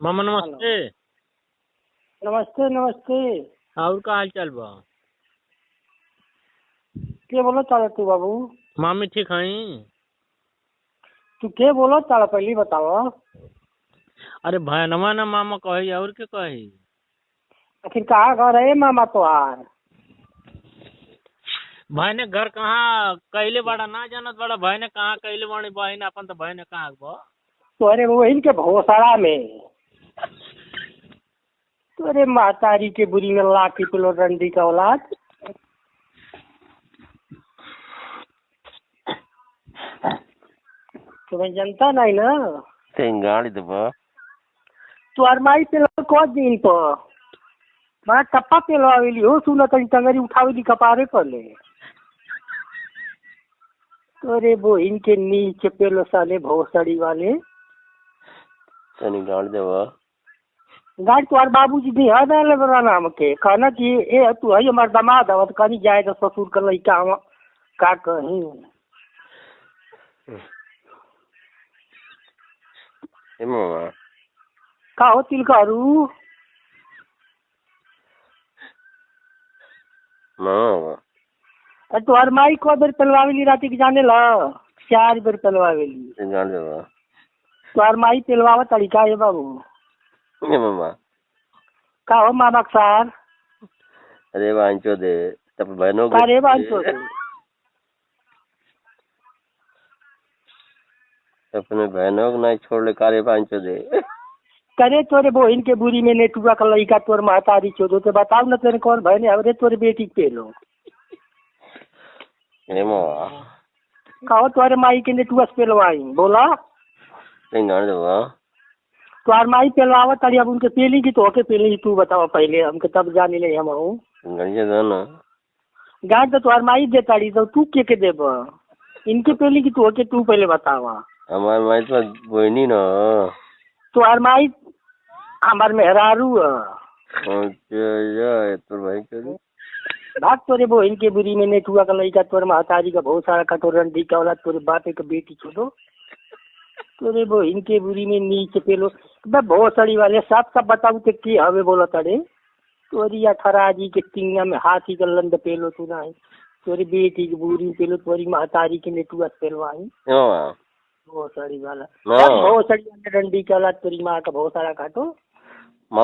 मामा hello. नमस्ते। नमस्ते नमस्ते। और का हाल चाल बा? के बोलो तारा तू बाबू? मामी ठीक हई? तू के बोलो तारा पहले बताओ। अरे भैनवा ना मामा कही और के कही? आखिर कहाँ घर है मामा तोहार? भाई ने घर कहाँ कैले बड़ा ना जानत बड़ा भाई ने कहाँ कैले बड़ी बहन अपन तो भाई ने कहाँ बा? तोहरे वही के भोसड़ा में। तोरे महतारी के बुरी में लाठी पिलो रंडी का औलाद। तुम्हें जनता नहीं ना? गाड़ी दबा तू अरमाई पे को दिन पर बड़ा टप्पा पे लवावेली हो। सुना तनी टंगरी उठावेली कपारे पर ले। तोरे बोहिन के नीचे पे लो साले भोसड़ी वाले। तनी गाड़ी दबा गाड़ी तुम्हारे बाबूजी भी है ना बड़ा नाम के कहना कि ए तू है हमार दामाद है तो कहीं जाए तो ससुर का लड़का हम का कहीं। मामा का हो तिल करू? मामा तुम्हार माई को बेर पेलवावेली राती के जाने ला 4 बेर पेलवावेली। गाड़ी दबा तुम्हार माई पेलवावा तरीका है बाबू। मामा का हो मामा सार? अरे वांचो दे तब बहनों का रे बांचो अपने बहनों को नहीं छोड़ ले कारे वांचो दे। करे तोरे बोहिन के बुरी में नेटुआ का लड़का तोर महतारी चोदो तो बताओ ना तेरे कौन बहन है? अरे तोरे बेटी के पेलो मामा कहो तोरे माई के नेटुआ से पेलवाई बोला। गाड़ी दबा तुम्हार माई पेलवावा तड़ी अब उनके पेली की तो होके पेली तू बताओ पहले हमके तब जाने ले हम हूँ। गाड़ी दो ना गाय तो तुम्हार माई दे ताड़ी तो तू के देब? इनके पेली की तू होके तू पहले बतावा। हमारे माई तो बोनी ना तुम्हार माई हमार मेहरारू है। अच्छा तो भाई करी भाग तोरे बोहिन के बुरी में नेटुआ का लड़का तोर महतारी का बहुत सारा कटोरन दी का औलाद तोरे बाप के बेटी छोड़ो। तोरे बोहिन के बुरी में नीचे पेलो बहुत सड़ी वाले सब बताऊ ते की हवे बोला तड़े। तोरी अठराजी के टिंगा में हाथी का लंद पेलो तू नहीं। तोरी बेटी की बुरी में पेलो तोरी महतारी के नेटुआ पेलवाई मामा बहुत सड़ी वाला हाँ। बहुत सड़ी वाले डंडी का औलाद तोरी माँ का बहुत सारा काटो।